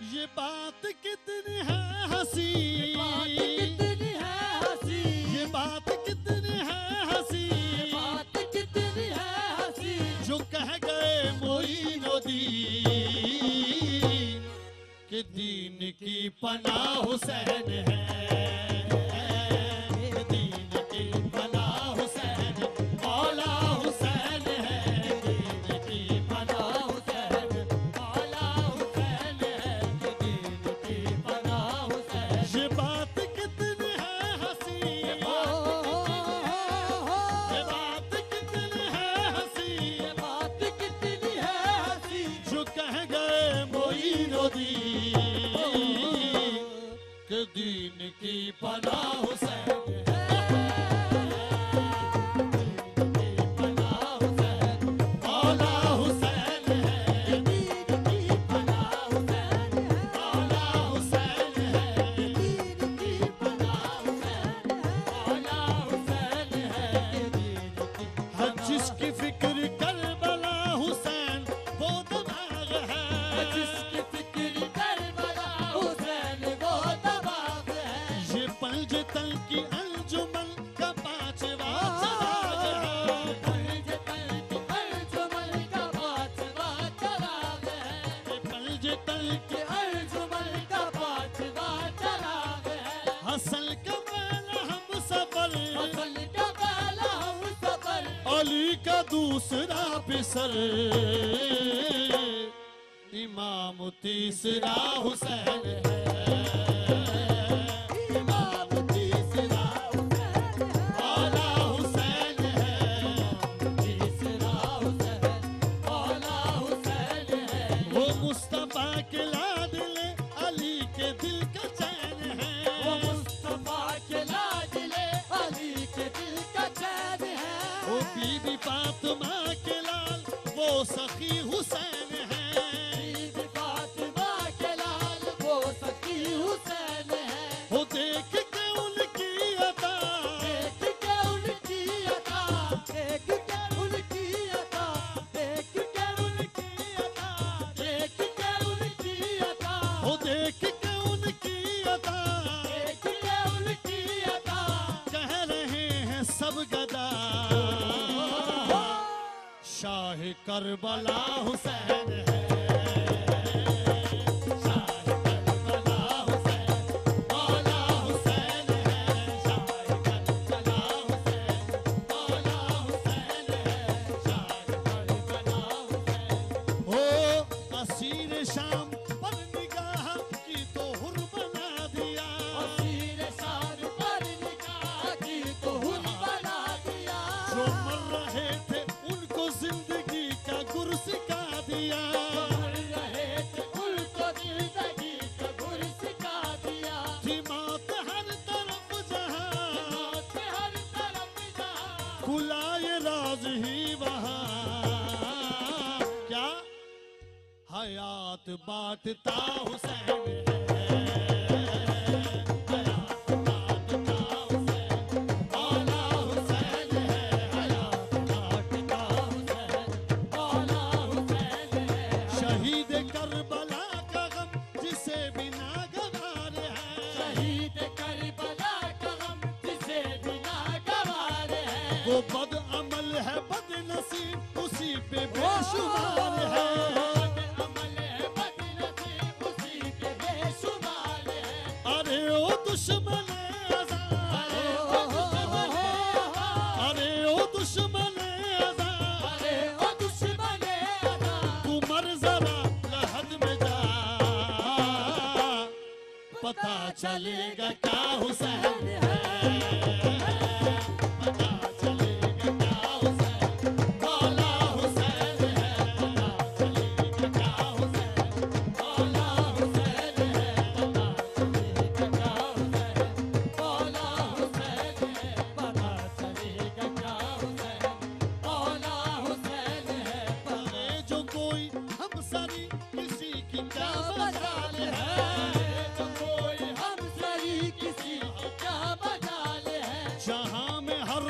ये बात कितनी है हंसी, कितनी है हंसी, ये बात कितनी है हंसी, बात कितनी है हंसी, जो कह गए मोइनुद्दीन कि दीन की पनाह हुसैन है, दीन की पनाह हुसैन, मौला हुसैन है, दीन की पनाह हुसैन, मौला हुसैन है, दीन की पनाह हुसैन। ये बात कितनी है हंसी, ये बात कितनी है हंसी, ये बात कितनी है हंसी, जो कह गए मोइनुद्दीन कि दीन की पनाह हुसैन है, दीन की पनाह हुसैन, मौला हुसैन है, दीन की पनाह हुसैन है, मौला हुसैन है, दीन की पनाह हुसैन है, मौला हुसैन है, दीन की हर जिसकी फिक्र करबला हुसैन वो दमाग है, जिसकी फिक्र करबला हुसैन वो दबाग है, ये पंजतन की अंजुमन का पांचवा चराग है, पंजतन की अंजुमन का पांचवा चराग है, ये पंजतन की कि अंजुमन का पांचवा चराग है, हसन का पहला हम सफर, असल का पहला हम सफर, अली का दूसरा पिसर, इमाम तीसरा हुसैन है, इमाम तीसरा हुसैन है, मौला हुसैन है, तीसरा हुसैन, मौला हुसैन है, वो मुस्तफा के लाडले अली के दिल का चैन वो है, मुस्तफा के लाडले अली के दिल का चैन है, वो बीबी फातिमा के लाल वो सखी हुसैन है, बीबी फातिमा के लाल वो सखी हुसैन है, वो देख के उनकी अदा, देख के उनकी अदा, देख के उनकी अदा, देख के उनकी अदा, देख के उनकी अदा, वो देख के उनकी अदा, देख के उनकी अदा, कह रहे हैं सब गदा, शाह करबला हुसैन है, शाह करबला हुसैन, मौला हुसैन है, शाह करबला हुसैन, मौला हुसैन है, शाह करबला हुसैन। ओ असीर शाम पर निगाह की तो हुर बना दिया, असीर शान पर निगाह की तो हुन बना दिया, जो मर रहे थे उनको जिंदगी का गुर सिखा दिया, मर रहे थे उनको जिंदगी का गुर सिखा दिया, थी मौत हर तरफ जहां, मौत हर तरफ जहां, खुला ये राज ही वहां, क्या हयात बांटता हुसैन है, हयात बांटता हुसैन, मौला हुसैन है, हयात बांटता हुसैन, मौला हुसैन है, शहीद करबला का गम जिसे बिना गवार है, शहीद करबला का गम जिसे बिना गवार है, वो बद अमल है बदनसीब उसी पे बेशुमार है, अमल है बदनसीब उसी पे बेशुमार है, अरे ओ दुश्मन अज़ा, अरे ओ दुश्मन अज़ा, अरे ओ दुश्मने अदा, तू मर जरा लहद में जा, पता चलेगा क्या हुसैन है, पता चलेगा क्या हुसैन, मौला हुसैन है, पता चलेगा क्या हुसैन, मौला हुसैन है, पता चलेगा क्या हुसैन, मौला हुसैन है, पता चलेगा क्या हुसैन, मौला हुसैन है, अरे जो कोई हमसरी किसी की क्या क्या मजाल मजाल है, है, तो कोई हमसरी किसी की क्या मजाल है, जहां में हर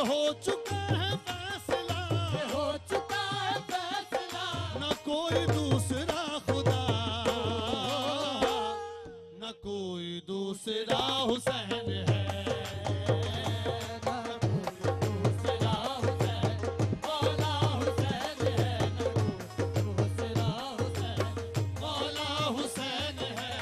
हो चुका है फैसला, हो चुका है फैसला, न कोई दूसरा खुदा, न कोई दूसरा हुसैन है। दूसरा हुसैन, मौला हुसैन है, दूसरा हुसैन, मौला हुसैन है,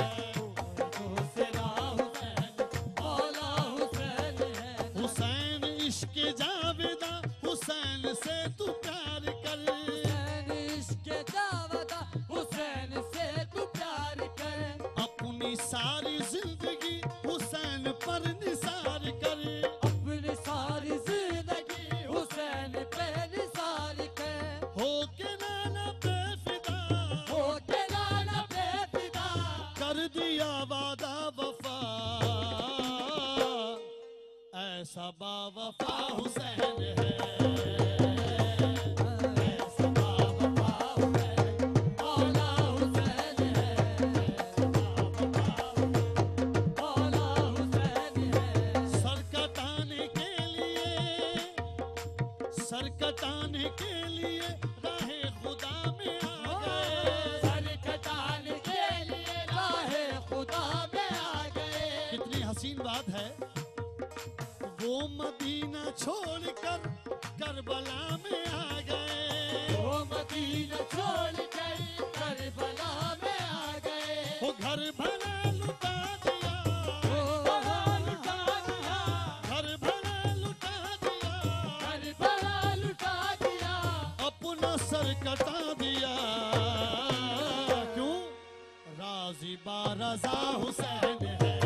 दूसरा हुसैन, मौला हुसैन है। हुसैन इश्क जावेदा, हुसैन से तू प्यार कर, हुसैन इश्क जावेदा, हुसैन से तू प्यार कर, अपनी सारी जिंदगी हुसैन पर निसार कर, अपनी सारी जिंदगी हुसैन पे निसार कर, हो के नाना बेफिदा, हो के लाना बेफिदा, कर दिया वादा वफा, ऐसा बावफा हुसैन है। ऐसा बाबा हुसैन, मौला हुसैन है, मौला हुसैन है। सर कटाने के लिए, सर कटाने के लिए राहे खुदा में आ गए, सर कटाने के लिए राहे खुदा में आ गए। कितनी हसीन बात है। वो मदीना छोड़कर करबला में आ गए, वो मदीना छोड़ कर करबला में आ गए। वो घर भरा लुटा दिया, ओ लुटा दिया, घर भरा लुटा दिया, करबला लुटा दिया, अपना सर कटा दिया। क्यों? राजी बारज़ा हुसैन है,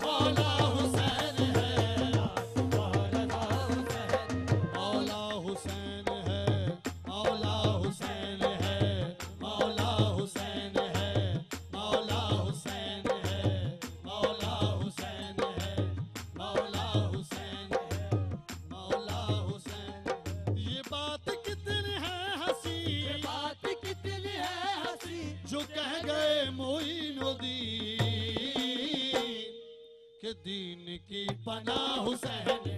मौला हुसैन है, मौला हुसैन है, मौला हुसैन है, मौला हुसैन है, मौला हुसैन है, मौला हुसैन है, मौला हुसैन है, मौला हुसैन। ये बात कितनी है हंसी, बात कितनी है हंसी, जो कह गए मोइनुद्दीन के दीन की पनाह हुसैन है।